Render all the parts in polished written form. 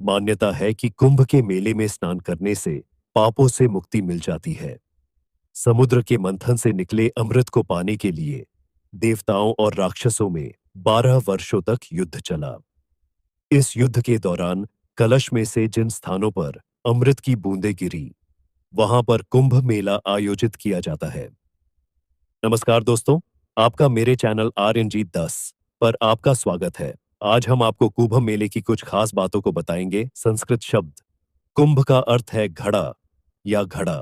मान्यता है कि कुंभ के मेले में स्नान करने से पापों से मुक्ति मिल जाती है। समुद्र के मंथन से निकले अमृत को पाने के लिए देवताओं और राक्षसों में 12 वर्षों तक युद्ध चला। इस युद्ध के दौरान कलश में से जिन स्थानों पर अमृत की बूंदें गिरी, वहां पर कुंभ मेला आयोजित किया जाता है। नमस्कार दोस्तों, आपका मेरे चैनल RNG10 पर आपका स्वागत है। आज हम आपको कुंभ मेले की कुछ खास बातों को बताएंगे। संस्कृत शब्द कुंभ का अर्थ है घड़ा या घड़ा।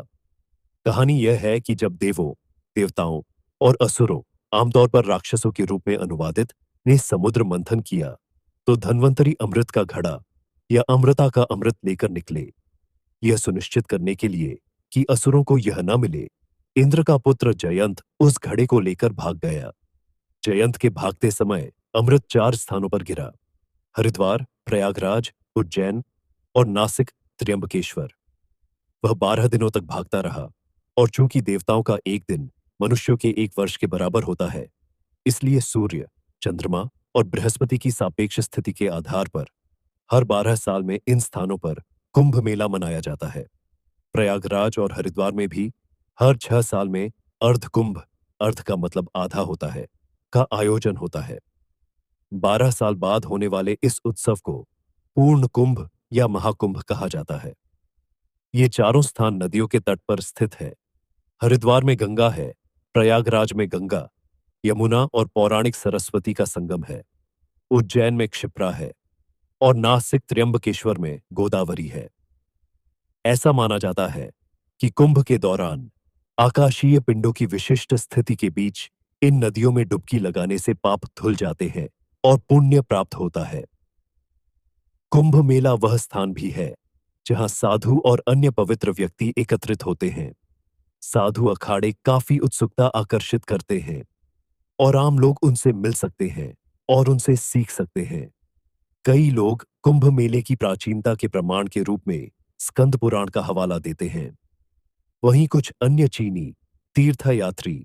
कहानी यह है कि जब देवों, देवताओं और असुरों, आमतौर पर राक्षसों के रूप में अनुवादित, ने समुद्र मंथन किया, तो धन्वंतरी अमृत का घड़ा या अमृता का अमृत लेकर निकले। यह सुनिश्चित करने के लिए कि असुरों को यह न मिले, इंद्र का पुत्र जयंत उस घड़े को लेकर भाग गया। जयंत के भागते समय अमृत 4 स्थानों पर गिरा: हरिद्वार, प्रयागराज, उज्जैन और नासिक त्र्यंबकेश्वर। वह 12 दिनों तक भागता रहा, और चूंकि देवताओं का एक दिन मनुष्यों के 1 वर्ष के बराबर होता है, इसलिए सूर्य, चंद्रमा और बृहस्पति की सापेक्ष स्थिति के आधार पर हर 12 साल में इन स्थानों पर कुंभ मेला मनाया जाता है। प्रयागराज और हरिद्वार में भी हर 6 साल में अर्ध कुंभ, अर्ध का मतलब आधा होता है, का आयोजन होता है। 12 साल बाद होने वाले इस उत्सव को पूर्ण कुंभ या महाकुंभ कहा जाता है। ये चारों स्थान नदियों के तट पर स्थित है। हरिद्वार में गंगा है, प्रयागराज में गंगा, यमुना और पौराणिक सरस्वती का संगम है। उज्जैन में क्षिप्रा है और नासिक त्र्यंबकेश्वर में गोदावरी है। ऐसा माना जाता है कि कुंभ के दौरान आकाशीय पिंडों की विशिष्ट स्थिति के बीच इन नदियों में डुबकी लगाने से पाप धुल जाते हैं और पुण्य प्राप्त होता है। कुंभ मेला वह स्थान भी है जहां साधु और अन्य पवित्र व्यक्ति एकत्रित होते हैं। साधु अखाड़े काफी उत्सुकता आकर्षित करते हैं और आम लोग उनसे मिल सकते हैं और उनसे सीख सकते हैं। कई लोग कुंभ मेले की प्राचीनता के प्रमाण के रूप में स्कंद पुराण का हवाला देते हैं। वहीं कुछ अन्य चीनी तीर्थयात्री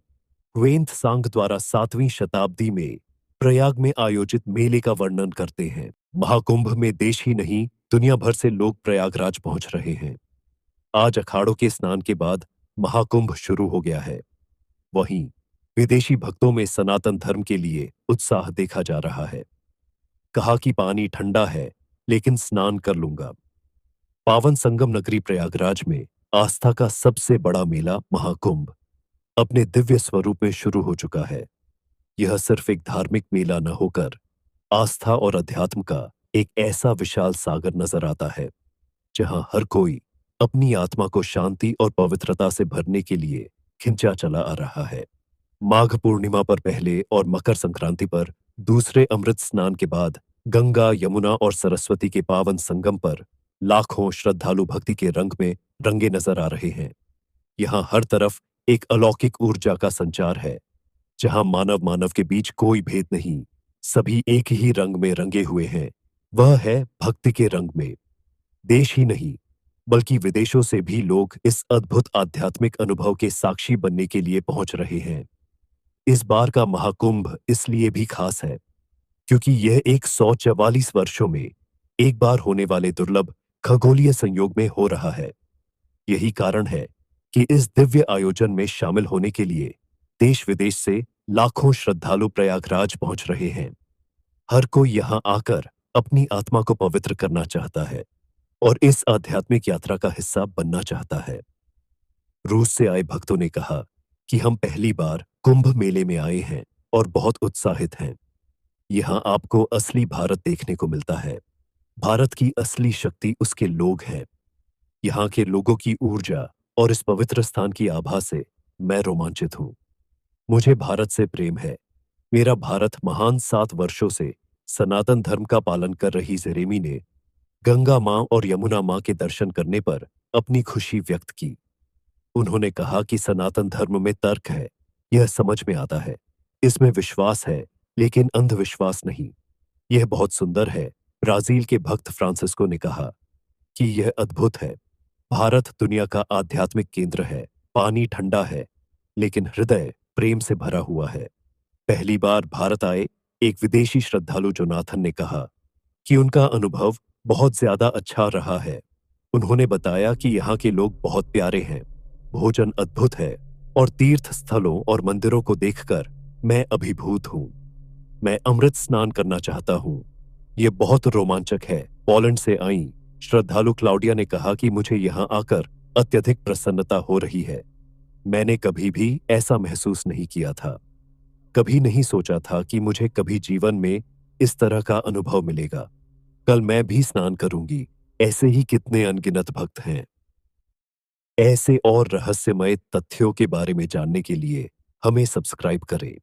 ह्वेंत्सांग द्वारा 7वीं शताब्दी में प्रयाग में आयोजित मेले का वर्णन करते हैं। महाकुंभ में देश ही नहीं, दुनिया भर से लोग प्रयागराज पहुंच रहे हैं। आज अखाड़ों के स्नान के बाद महाकुंभ शुरू हो गया है। वहीं विदेशी भक्तों में सनातन धर्म के लिए उत्साह देखा जा रहा है। कहा कि पानी ठंडा है, लेकिन स्नान कर लूंगा। पावन संगम नगरी प्रयागराज में आस्था का सबसे बड़ा मेला महाकुंभ अपने दिव्य स्वरूप में शुरू हो चुका है। यह सिर्फ एक धार्मिक मेला न होकर आस्था और अध्यात्म का एक ऐसा विशाल सागर नजर आता है, जहां हर कोई अपनी आत्मा को शांति और पवित्रता से भरने के लिए खिंचा चला आ रहा है। माघ पूर्णिमा पर पहले और मकर संक्रांति पर दूसरे अमृत स्नान के बाद गंगा, यमुना और सरस्वती के पावन संगम पर लाखों श्रद्धालु भक्ति के रंग में रंगे नजर आ रहे हैं। यहाँ हर तरफ एक अलौकिक ऊर्जा का संचार है, जहां मानव मानव के बीच कोई भेद नहीं, सभी एक ही रंग में रंगे हुए हैं। वह है भक्ति के रंग में। देश ही नहीं, बल्कि विदेशों से भी लोग इस अद्भुत आध्यात्मिक अनुभव के साक्षी बनने के लिए पहुंच रहे हैं। इस बार का महाकुंभ इसलिए भी खास है क्योंकि यह 144 वर्षों में एक बार होने वाले दुर्लभ खगोलीय संयोग में हो रहा है। यही कारण है कि इस दिव्य आयोजन में शामिल होने के लिए देश विदेश से लाखों श्रद्धालु प्रयागराज पहुंच रहे हैं। हर कोई यहां आकर अपनी आत्मा को पवित्र करना चाहता है और इस आध्यात्मिक यात्रा का हिस्सा बनना चाहता है। रूस से आए भक्तों ने कहा कि हम पहली बार कुंभ मेले में आए हैं और बहुत उत्साहित हैं। यहां आपको असली भारत देखने को मिलता है। भारत की असली शक्ति उसके लोग हैं। यहाँ के लोगों की ऊर्जा और इस पवित्र स्थान की आभा से मैं रोमांचित हूँ। मुझे भारत से प्रेम है। मेरा भारत महान 7 वर्षों से सनातन धर्म का पालन कर रही जेरेमी ने गंगा मां और यमुना मां के दर्शन करने पर अपनी खुशी व्यक्त की। उन्होंने कहा कि सनातन धर्म में तर्क है, यह समझ में आता है, इसमें विश्वास है, लेकिन अंधविश्वास नहीं। यह बहुत सुंदर है। ब्राजील के भक्त फ्रांसिस्को ने कहा कि यह अद्भुत है। भारत दुनिया का आध्यात्मिक केंद्र है। पानी ठंडा है, लेकिन हृदय प्रेम से भरा हुआ है। पहली बार भारत आए एक विदेशी श्रद्धालु जोनाथन ने कहा कि उनका अनुभव बहुत ज्यादा अच्छा रहा है। उन्होंने बताया कि यहाँ के लोग बहुत प्यारे हैं, भोजन अद्भुत है और तीर्थ स्थलों और मंदिरों को देखकर मैं अभिभूत हूँ। मैं अमृत स्नान करना चाहता हूँ। ये बहुत रोमांचक है। पोलैंड से आई श्रद्धालु क्लाउडिया ने कहा कि मुझे यहाँ आकर अत्यधिक प्रसन्नता हो रही है। मैंने कभी भी ऐसा महसूस नहीं किया था। कभी नहीं सोचा था कि मुझे कभी जीवन में इस तरह का अनुभव मिलेगा। कल मैं भी स्नान करूंगी। ऐसे ही कितने अनगिनत भक्त हैं। ऐसे और रहस्यमय तथ्यों के बारे में जानने के लिए हमें सब्सक्राइब करें।